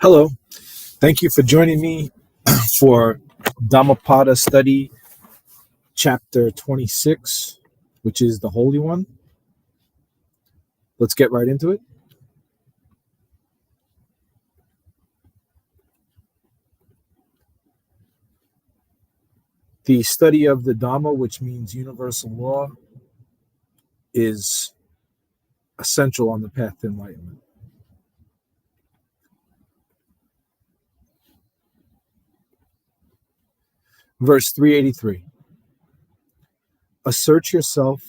Hello, thank you for joining me for Dhammapada Study Chapter 26, which is the Holy One. Let's get right into it. The study of the Dhamma, which means universal law, is essential on the path to enlightenment. Verse 383. Assert yourself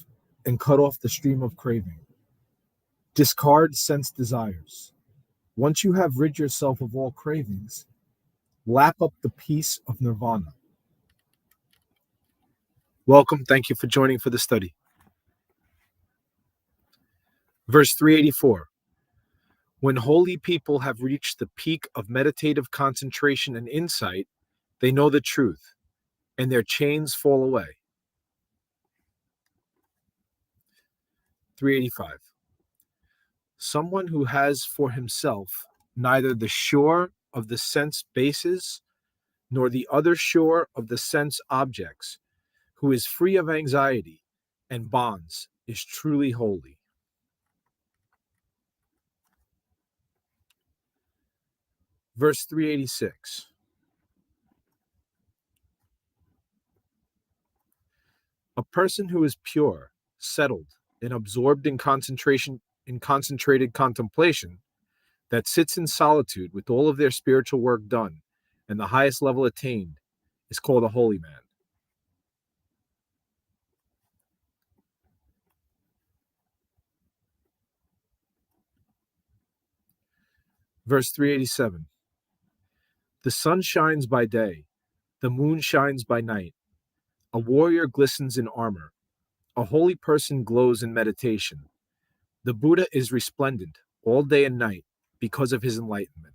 and cut off the stream of craving. Discard sense desires. Once you have rid yourself of all cravings, lap up the peace of nirvana. Welcome. Thank you for joining for the study. Verse 384. When holy people have reached the peak of meditative concentration and insight, they know the truth, and their chains fall away. 385. Someone who has for himself neither the shore of the sense bases nor the other shore of the sense objects, who is free of anxiety and bonds, is truly holy. Verse 386. A person who is pure, settled, and absorbed in concentrated contemplation, that sits in solitude with all of their spiritual work done and the highest level attained, is called a holy man. Verse 387. The sun shines by day, the moon shines by night. A warrior glistens in armor. A holy person glows in meditation. The Buddha is resplendent all day and night because of his enlightenment.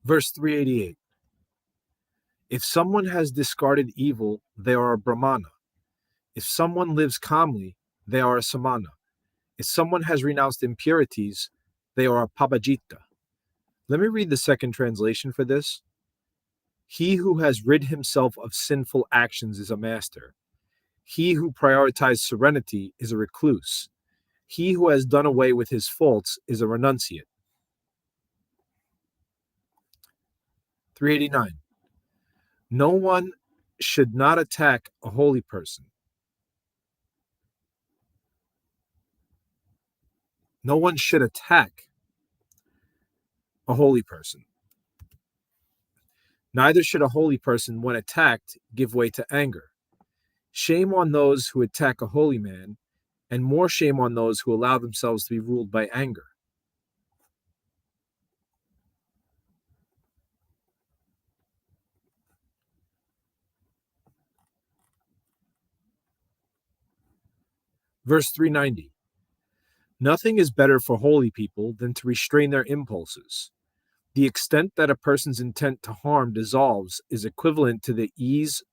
Verse 388. If someone has discarded evil, they are a brahmana. If someone lives calmly, they are a samana. If someone has renounced impurities, they are a pabajita. Let me read the second translation for this. He who has rid himself of sinful actions is a master. He who prioritizes serenity is a recluse. He who has done away with his faults is a renunciate. 389. No one should not attack a holy person. No one should attack a holy person. Neither should a holy person, when attacked, give way to anger. Shame on those who attack a holy man, and more shame on those who allow themselves to be ruled by anger. Verse 390. Nothing is better for holy people than to restrain their impulses. The extent that a person's intent to harm dissolves is equivalent to the ease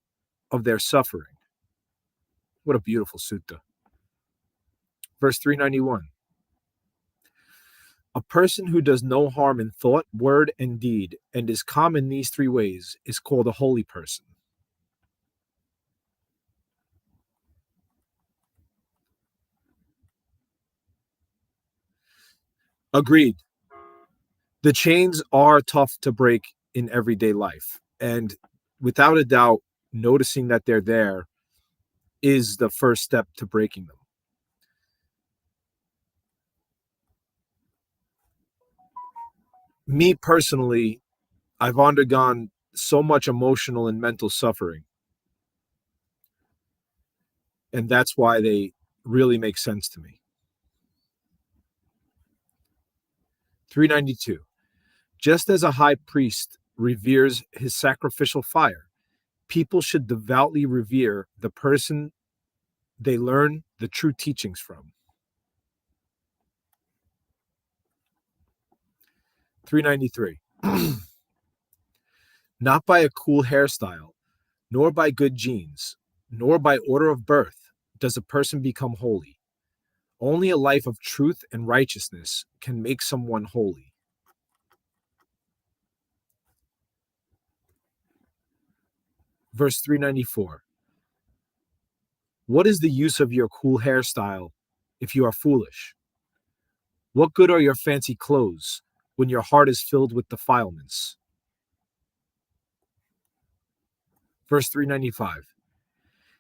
of their suffering. What a beautiful sutta. Verse 391. A person who does no harm in thought, word, and deed, and is calm in these three ways, is called a holy person. Agreed. The chains are tough to break in everyday life. And without a doubt, noticing that they're there is the first step to breaking them. Me personally, I've undergone so much emotional and mental suffering. And that's why they really make sense to me. 392. Just as a high priest reveres his sacrificial fire, people should devoutly revere the person they learn the true teachings from. 393. Not by a cool hairstyle, nor by good genes, nor by order of birth does a person become holy. Only a life of truth and righteousness can make someone holy. Verse 394. What is the use of your cool hairstyle if you are foolish? What good are your fancy clothes when your heart is filled with defilements? Verse 395.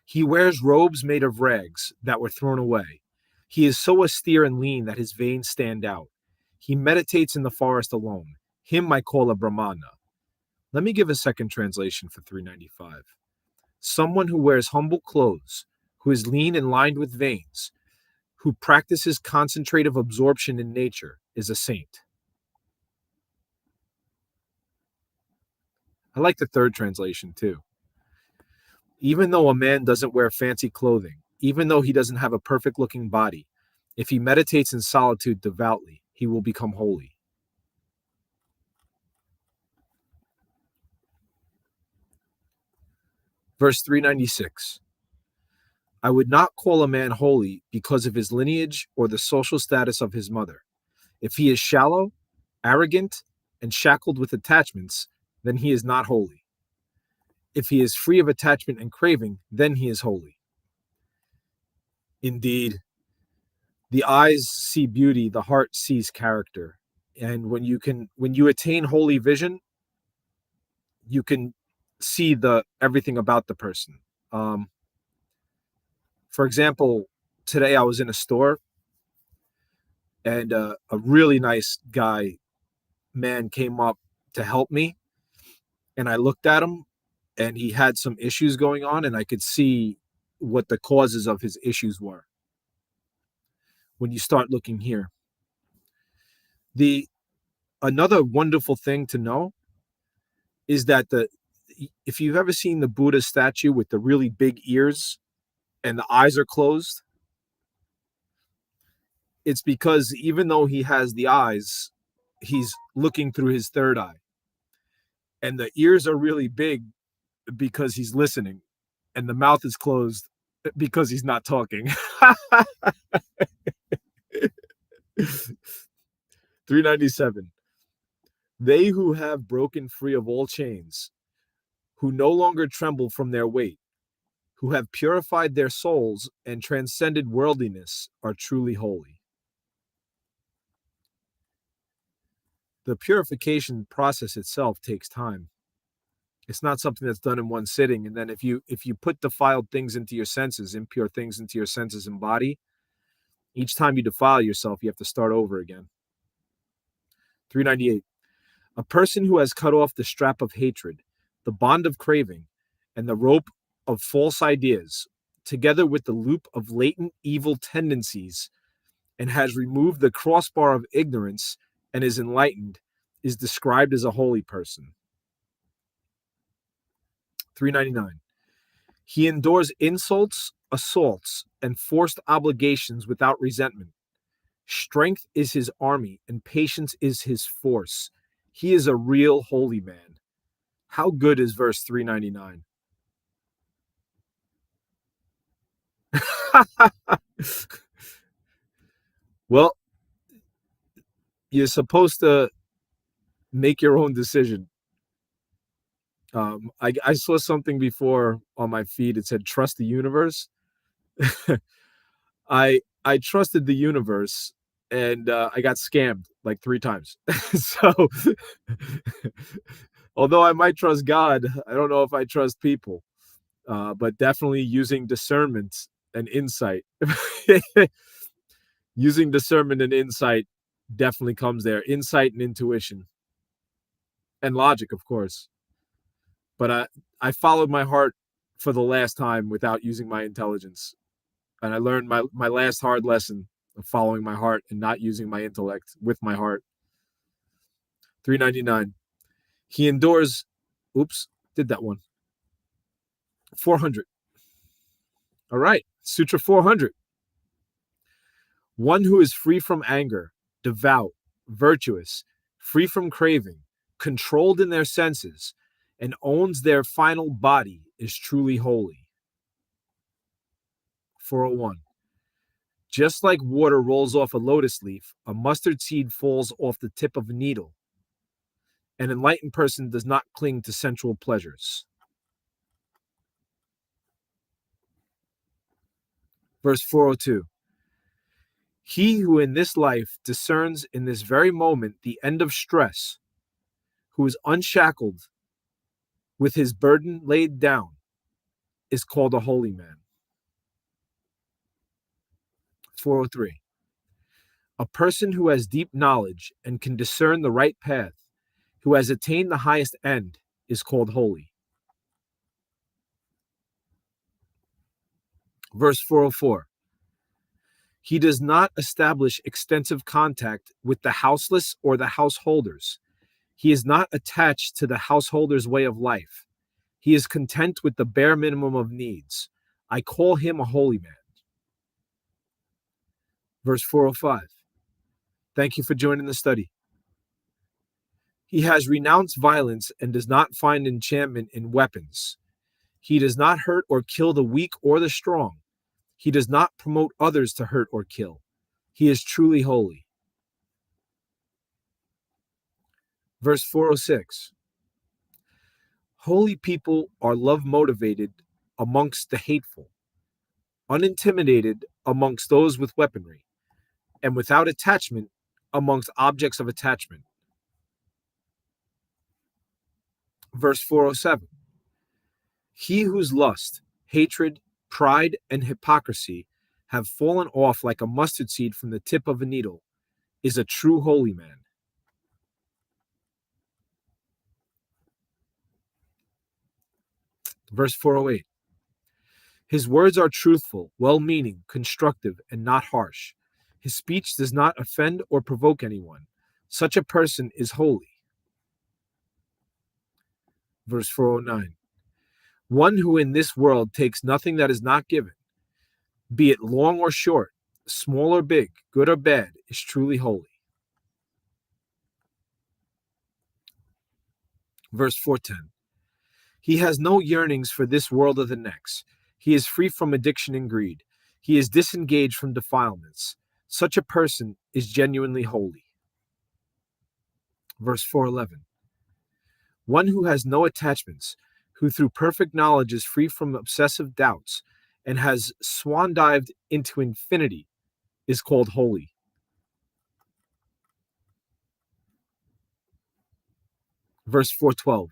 He wears robes made of rags that were thrown away. He is so austere and lean that his veins stand out. He meditates in the forest alone. Him I call a Brahmana. Let me give a second translation for 395. Someone who wears humble clothes, who is lean and lined with veins, who practices concentrative absorption in nature, is a saint. I like the third translation too. Even though a man doesn't wear fancy clothing, even though he doesn't have a perfect looking body, if he meditates in solitude devoutly, he will become holy. Verse 396. I would not call a man holy because of his lineage or the social status of his mother. If he is shallow, arrogant, and shackled with attachments, then he is not holy. If he is free of attachment and craving, then he is holy. Indeed, the eyes see beauty, the heart sees character. And when you attain holy vision, you can see everything about the person. For example, today I was in a store and a really nice man came up to help me, and I looked at him and he had some issues going on, and I could see what the causes of his issues were. When you start looking here, the another wonderful thing to know is that if you've ever seen the Buddha statue with the really big ears and the eyes are closed, it's because even though he has the eyes, he's looking through his third eye. And the ears are really big because he's listening, and the mouth is closed because he's not talking. 397. They who have broken free of all chains, who no longer tremble from their weight, who have purified their souls and transcended worldliness, are truly holy. The purification process itself takes time. It's not something that's done in one sitting. And then if you put defiled things into your senses, impure things into your senses and body, each time you defile yourself, you have to start over again. 398. A person who has cut off the strap of hatred, the bond of craving, and the rope of false ideas, together with the loop of latent evil tendencies, and has removed the crossbar of ignorance and is enlightened, is described as a holy person. 399. He endures insults, assaults, and forced obligations without resentment. Strength is his army, and patience is his force. He is a real holy man. How good is verse 399? Well, you're supposed to make your own decision. I saw something before on my feed. It said, trust the universe. I trusted the universe, and I got scammed like 3 times. So, although I might trust God, I don't know if I trust people. But definitely using discernment and insight. Using discernment and insight definitely comes there. Insight and intuition. And logic, of course. But I followed my heart for the last time without using my intelligence. And I learned my last hard lesson of following my heart and not using my intellect with my heart. 399. He endures, did that one. 400. All right, Sutra 400. One who is free from anger, devout, virtuous, free from craving, controlled in their senses, and owns their final body is truly holy. 401. Just like water rolls off a lotus leaf, a mustard seed falls off the tip of a needle. An enlightened person does not cling to sensual pleasures. Verse 402. He who in this life discerns in this very moment the end of stress, who is unshackled with his burden laid down, is called a holy man. 403. A person who has deep knowledge and can discern the right path, who has attained the highest end, is called holy. Verse 404. He does not establish extensive contact with the houseless or the householders. He is not attached to the householder's way of life. He is content with the bare minimum of needs. I call him a holy man. Verse 405. Thank you for joining the study. He has renounced violence and does not find enchantment in weapons. He does not hurt or kill the weak or the strong. He does not promote others to hurt or kill. He is truly holy. Verse 406. Holy people are love-motivated amongst the hateful, unintimidated amongst those with weaponry, and without attachment amongst objects of attachment. Verse 407. He whose lust, hatred, pride, and hypocrisy have fallen off like a mustard seed from the tip of a needle is a true holy man. Verse 408. His words are truthful, well-meaning, constructive, and not harsh. His speech does not offend or provoke anyone. Such a person is holy. Verse 409. One who in this world takes nothing that is not given, be it long or short, small or big, good or bad, is truly holy. Verse 410. He has no yearnings for this world or the next. He is free from addiction and greed. He is disengaged from defilements. Such a person is genuinely holy. Verse 411. One who has no attachments, who through perfect knowledge is free from obsessive doubts, and has swan-dived into infinity, is called holy. Verse 412.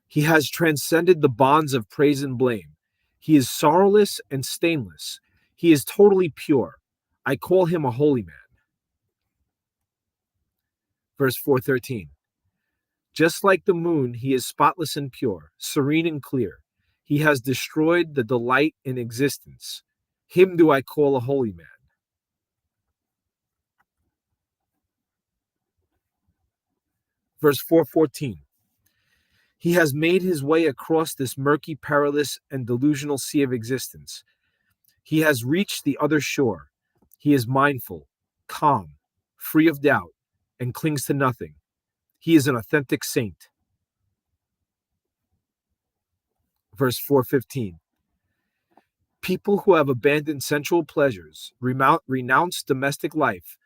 He has transcended the bonds of praise and blame. He is sorrowless and stainless. He is totally pure. I call him a holy man. Verse 413. Just like the moon, he is spotless and pure, serene and clear. He has destroyed the delight in existence. Him do I call a holy man. Verse 414. He has made his way across this murky, perilous, and delusional sea of existence. He has reached the other shore. He is mindful, calm, free of doubt, and clings to nothing. He is an authentic saint. Verse 415. People who have abandoned sensual pleasures, renounce domestic life,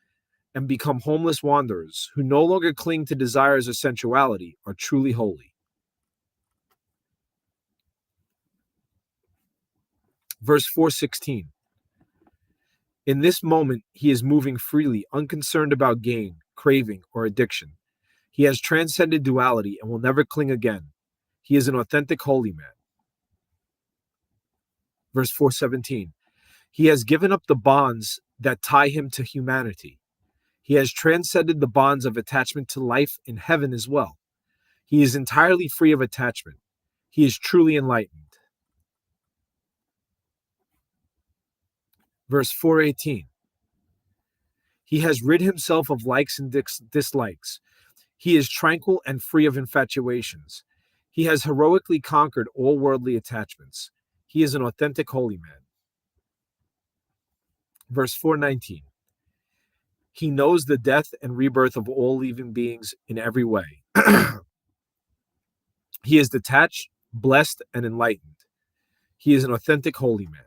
and become homeless wanderers who no longer cling to desires or sensuality are truly holy. Verse 416. In this moment, he is moving freely, unconcerned about gain, craving, or addiction. He has transcended duality and will never cling again. He is an authentic holy man. Verse 417. He has given up the bonds that tie him to humanity. He has transcended the bonds of attachment to life in heaven as well. He is entirely free of attachment. He is truly enlightened. Verse 418. He has rid himself of likes and dislikes. He is tranquil and free of infatuations. He has heroically conquered all worldly attachments. He is an authentic holy man. Verse 419. He knows the death and rebirth of all living beings in every way. He is detached, blessed, and enlightened. He is an authentic holy man.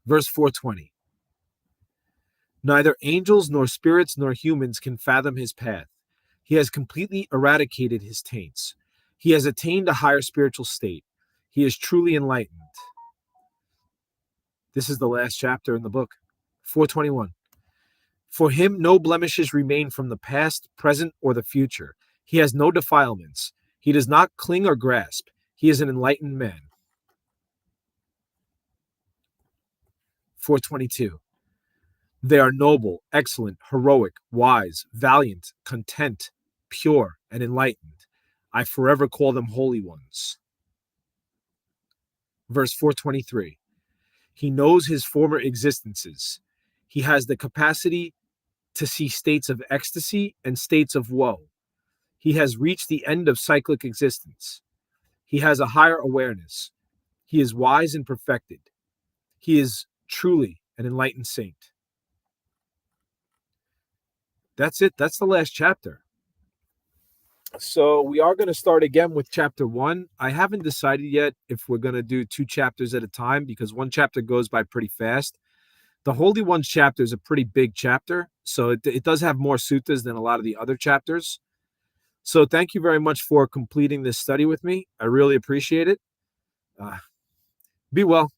Verse 420. Neither angels nor spirits nor humans can fathom his path. He has completely eradicated his taints. He has attained a higher spiritual state. He is truly enlightened. This is the last chapter in the book. 421. For him, no blemishes remain from the past, present, or the future. He has no defilements. He does not cling or grasp. He is an enlightened man. 422. They are noble, excellent, heroic, wise, valiant, content, pure, and enlightened. I forever call them holy ones. Verse 423. He knows his former existences. He has the capacity to see states of ecstasy and states of woe. He has reached the end of cyclic existence. He has a higher awareness. He is wise and perfected. He is truly an enlightened saint. That's it. That's the last chapter. So we are going to start again with chapter 1. I haven't decided yet if we're going to do 2 chapters at a time because one chapter goes by pretty fast. The Holy Ones chapter is a pretty big chapter, so it does have more suttas than a lot of the other chapters. So thank you very much for completing this study with me. I really appreciate it. Be well.